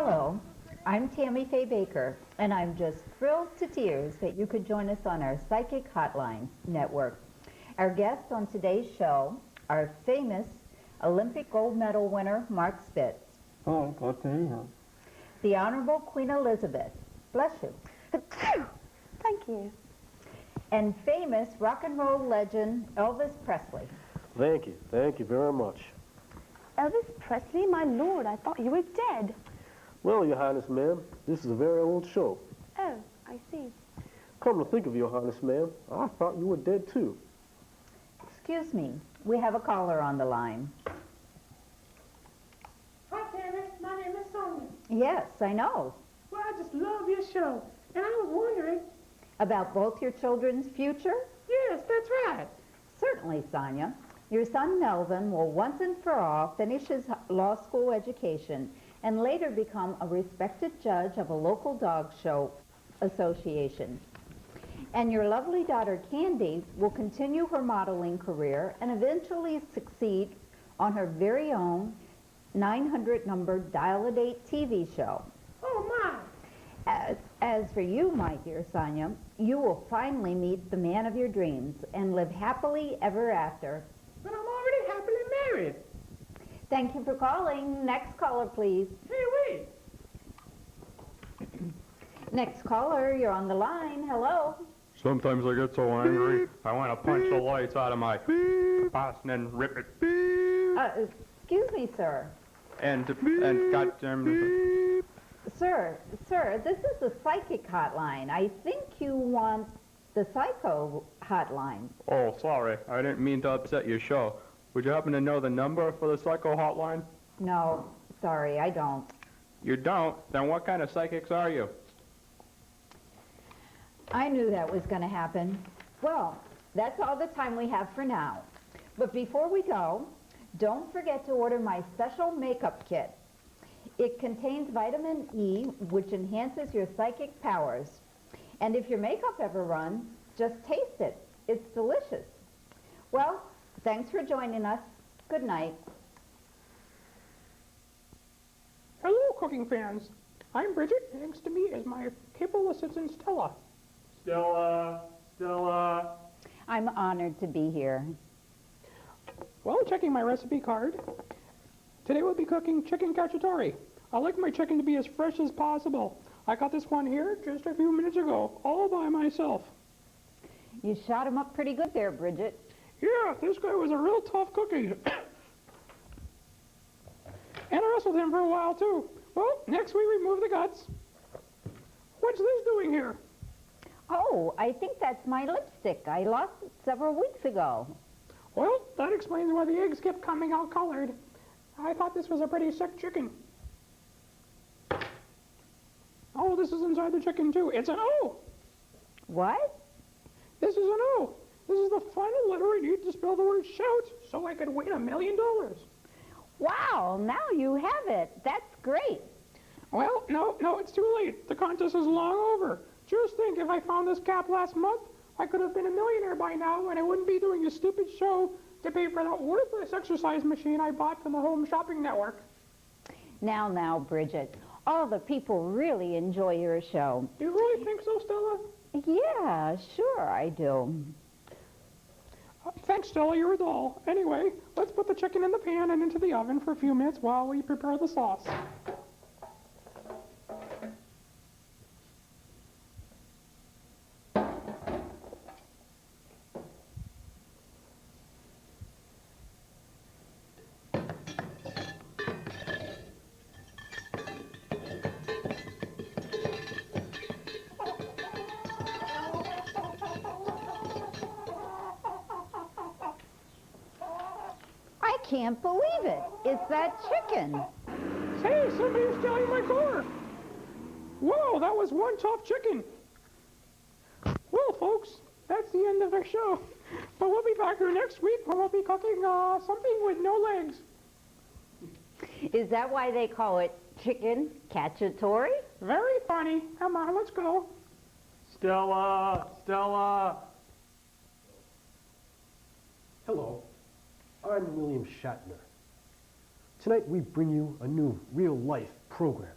Hello, I'm Tammy Faye Baker, and I'm just thrilled to tears that you could join us on our Psychic Hotline network. Our guests on today's show are famous Olympic gold medal winner Mark Spitz. Oh, glad to hear him. The Honorable Queen Elizabeth, bless you. Thank you. And famous rock and roll legend Elvis Presley. Thank you very much. Elvis Presley, my lord, I thought you were dead. Well, Your Highness, ma'am, this is a very old show. Oh, I see. Come to think of it, Your Highness, ma'am, I thought you were dead too. Excuse me, we have a caller on the line. Hi, Tammy. My name is Sonia. Yes, I know. Well, I just love your show. And I was wondering... About both your children's future? Yes, that's right. Certainly, Sonia. Your son Melvin will once and for all finish his law school education and later become a respected judge of a local dog show association. And your lovely daughter Candy will continue her modeling career and eventually succeed on her very own 900-numbered Dial-A-Date TV show. Oh, my. As for you, my dear Sonia, you will finally meet the man of your dreams and live happily ever after. But I'm already happily married. Thank you for calling. Next caller, please. Hey, wait. Next caller, you're on the line. Hello. Sometimes I get so angry, I want to punch the lights out of my boss and then rip it. Excuse me, sir. And goddamn. Sir, this is the psychic hotline. I think you want the psycho hotline. Oh, sorry, I didn't mean to upset your show. Would you happen to know the number for the psycho hotline? No, sorry, I don't. You don't? Then what kind of psychics are you? I knew that was going to happen. Well, that's all the time we have for now. But before we go, don't forget to order my special makeup kit. It contains vitamin E, which enhances your psychic powers. And if your makeup ever runs, just taste it. It's delicious. Well, thanks for joining us. Good night. Hello, cooking fans. I'm Bridget, and next to me is my capable assistant, Stella. Stella. I'm honored to be here. Well, checking my recipe card. Today we'll be cooking chicken cacciatore. I like my chicken to be as fresh as possible. I got this one here just a few minutes ago, all by myself. You shot him up pretty good there, Bridget. Yeah, this guy was a real tough cookie. And I wrestled him for a while, too. Well, next we remove the guts. What's this doing here? Oh, I think that's my lipstick. I lost it several weeks ago. Well, that explains why the eggs kept coming out colored. I thought this was a pretty sick chicken. Oh, this is inside the chicken, too. It's an O. What? This is an O. This is the final letter I need to spell the word shout so I could win $1 million. Wow, now you have it. That's great. Well, no, it's too late. The contest is long over. Just think, if I found this cap last month, I could have been a millionaire by now, and I wouldn't be doing a stupid show to pay for that worthless exercise machine I bought from the Home Shopping Network. Now, Bridget, all the people really enjoy your show. Do you really think so, Stella? Yeah, sure I do. Thanks, Stella, you're a doll. Anyway, let's put the chicken in the pan and into the oven for a few minutes while we prepare the sauce. I can't believe it. It's that chicken. Hey, somebody's stealing my car. Whoa, that was one tough chicken. Well, folks, that's the end of our show. But we'll be back here next week when we'll be cooking something with no legs. Is that why they call it chicken cacciatore? Very funny. Come on, let's go. Stella! Hello, I'm William Shatner. Tonight we bring you a new real-life program.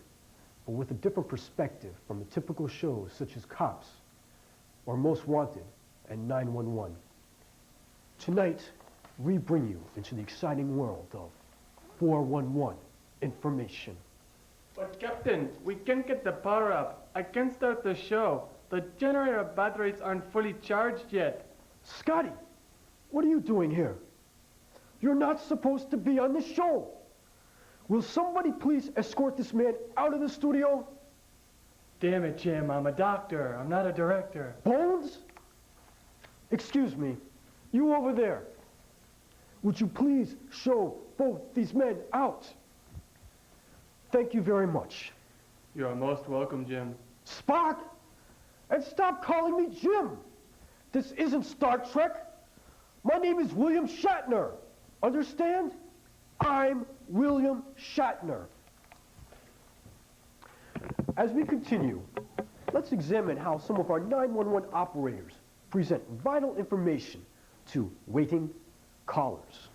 but with a different perspective from the typical shows such as Cops or Most Wanted and 911. Tonight, we bring you into the exciting world of 411 information. But Captain, we can't get the power up. I can't start the show. The generator batteries aren't fully charged yet. Scotty, what are you doing here? You're not supposed to be on the show. Will somebody please escort this man out of the studio? Damn it, Jim, I'm a doctor. I'm not a director. Bones? Excuse me, you over there. Would you please show both these men out? Thank you very much. You are most welcome, Jim. Spock! And stop calling me Jim! This isn't Star Trek. My name is William Shatner. Understand? I'm William Shatner. As we continue, let's examine how some of our 911 operators present vital information to waiting callers.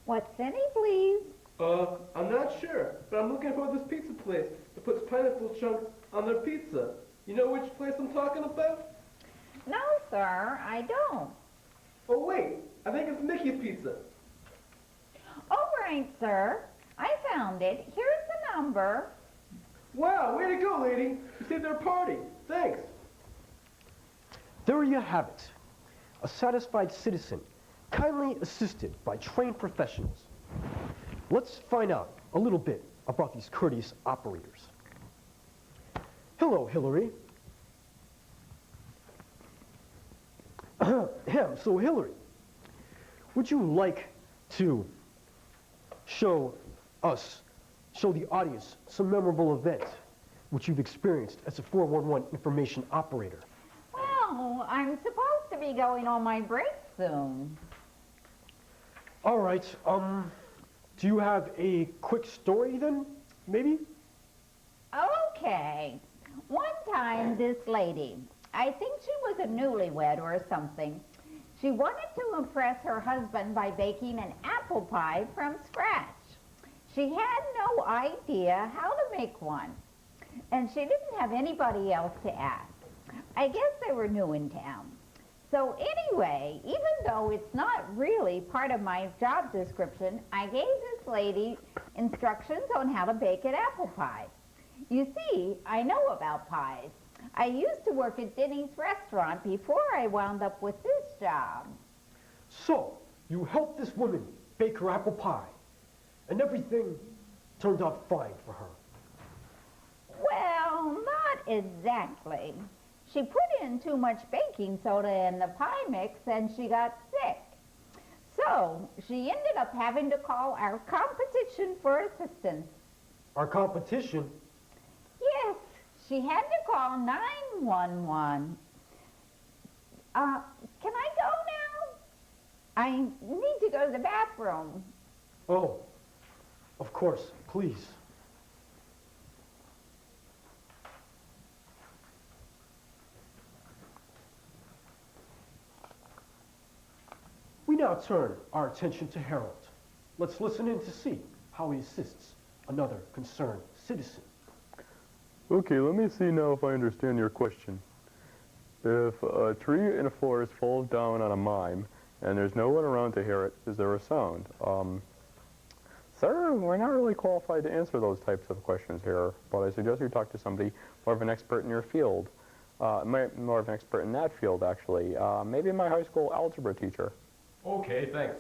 What's any, please? I'm not sure, but I'm looking for this pizza place that puts pineapple chunks on their pizza. You know which place I'm talking about? No, sir, I don't. Oh, wait, I think it's Mickey's Pizza. All right, sir. I found it. Here's the number. Wow, way to go, lady. You saved our party. Thanks. There you have it. A satisfied citizen, kindly assisted by trained professionals. Let's find out a little bit about these courteous operators. Hello, Hillary. So Hillary, would you like to show the audience some memorable event which you've experienced as a 411 information operator? Well, I'm supposed to be going on my break soon. All right, do you have a quick story then, maybe? Okay. One time, this lady, I think she was a newlywed or something, she wanted to impress her husband by baking an apple pie from scratch. She had no idea how to make one, and she didn't have anybody else to ask. I guess they were new in town. So anyway, even though it's not really part of my job description, I gave this lady instructions on how to bake an apple pie. You see, I know about pies. I used to work at Denny's restaurant before I wound up with this job. So, you helped this woman bake her apple pie, and everything turned out fine for her. Well, not exactly. She put in too much baking soda in the pie mix and she got sick. So, she ended up having to call our competition for assistance. Our competition? Yes, she had to call 911. Can I go now? I need to go to the bathroom. Oh, of course, please. We now turn our attention to Harold. Let's listen in to see how he assists another concerned citizen. Okay, let me see now if I understand your question. If a tree in a forest falls down on a mime and there's no one around to hear it, is there a sound? Sir, we're not really qualified to answer those types of questions here, but I suggest you talk to somebody more of an expert in your field. More of an expert in that field, actually. Maybe my high school algebra teacher. Okay, thanks.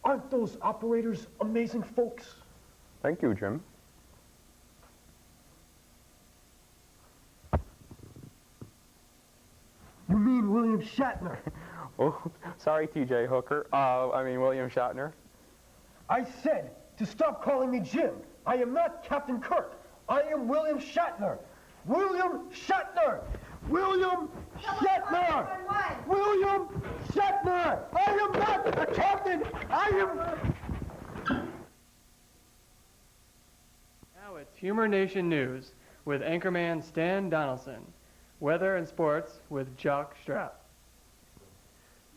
Aren't those operators amazing folks? Thank you, Jim. You mean William Shatner? Oh, sorry, TJ Hooker. William Shatner. I said to stop calling me Jim. I am not Captain Kirk. I am William Shatner. William Shatner! William Shatner! William Shatner! I am not a captain! I am... Now it's Humor Nation News with anchorman Stan Donaldson. Weather and sports with Jock Strap.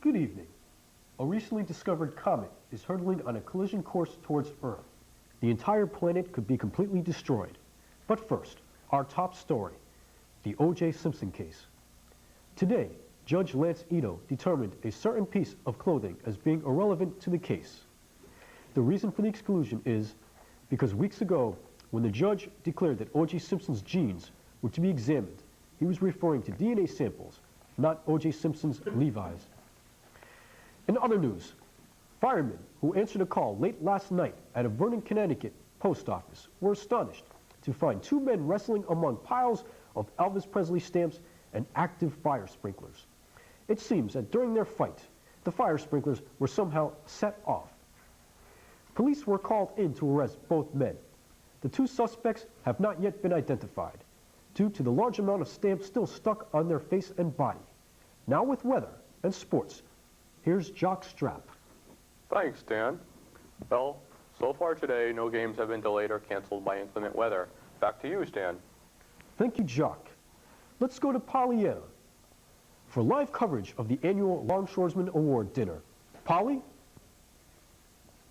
Good evening. A recently discovered comet is hurtling on a collision course towards Earth. the entire planet could be completely destroyed. But first, our top story, the O.J. Simpson case. Today, Judge Lance Ito determined a certain piece of clothing as being irrelevant to the case. The reason for the exclusion is because weeks ago, when the judge declared that O.J. Simpson's jeans were to be examined, he was referring to DNA samples, not O.J. Simpson's Levi's. In other news, firemen who answered a call late last night at a Vernon, Connecticut post office were astonished to find two men wrestling among piles of Elvis Presley stamps and active fire sprinklers. It seems that during their fight, the fire sprinklers were somehow set off. Police were called in to arrest both men. The two suspects have not yet been identified, due to the large amount of stamps still stuck on their face and body. Now with weather and sports, here's Jock Strap. Thanks, Dan. Well, so far today, no games have been delayed or canceled by inclement weather. Back to you, Stan. Thank you, Jock. Let's go to Pollyanna for live coverage of the annual Longshoresman Award dinner. Polly?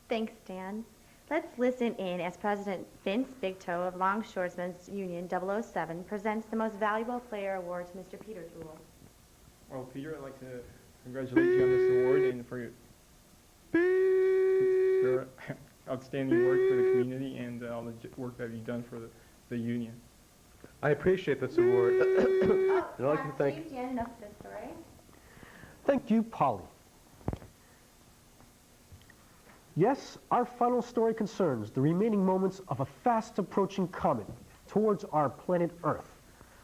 Thanks, Dan. Let's listen in as President Vince Big Toe of Longshoresmen's Union 007 presents the Most Valuable Player Award to Mr. Peter Toole. Well, Peter, I'd like to congratulate you on this award and for your outstanding work for the community and all the work that you've done for the union. I appreciate this award. I'd like to thank... Please, Dan, enough of this story. Thank you, Polly. Yes, our final story concerns the remaining moments of a fast-approaching comet towards our planet Earth.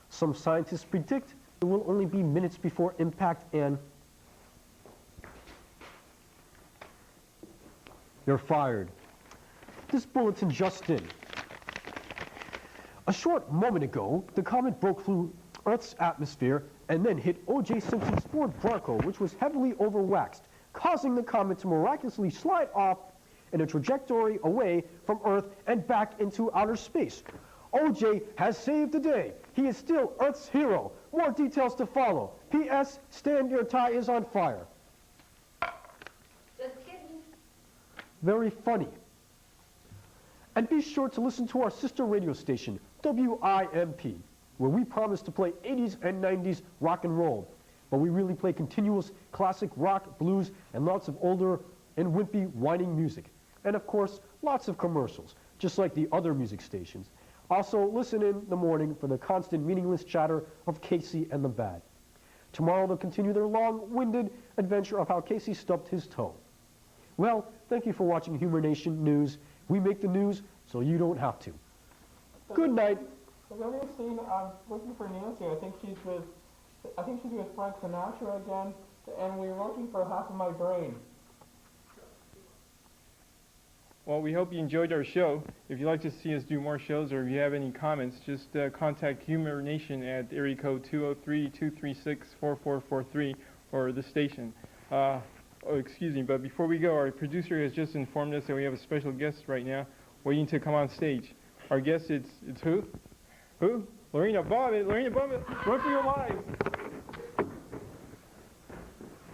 Some scientists predict it will only be minutes before impact and... You're fired. This bulletin just in. A short moment ago, the comet broke through Earth's atmosphere and then hit O.J. Simpson's Ford Bronco, which was heavily overwaxed, causing the comet to miraculously slide off in a trajectory away from Earth and back into outer space. O.J. has saved the day. He is still Earth's hero. More details to follow. P.S. Stan, your tie is on fire. Just kidding. Very funny. And be sure to listen to our sister radio station, WIMP, where we promise to play 80s and 90s rock and roll. But we really play continuous classic rock, blues, and lots of older and wimpy whining music. And of course, lots of commercials, just like the other music stations. Also, listen in the morning for the constant meaningless chatter of Casey and the Bad. Tomorrow they'll continue their long-winded adventure of how Casey stubbed his toe. Well, thank you for watching Humor Nation News. We make the news so you don't have to. Good night. Have you ever seen, I'm looking for Nancy, I think she's with Frank Sinatra again, and we're looking for half of my brain. Well, we hope you enjoyed our show. If you'd like to see us do more shows or if you have any comments, just contact Humor Nation at area code 203-236-4443 or the station. Oh, excuse me, but before we go, our producer has just informed us that we have a special guest right now waiting to come on stage. Our guest, it's who? Who? Lorena Bobbitt. Lorena Bobbitt, run for your lives.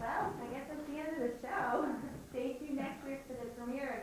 Well, I guess that's the end of the show. Stay tuned next week for the premiere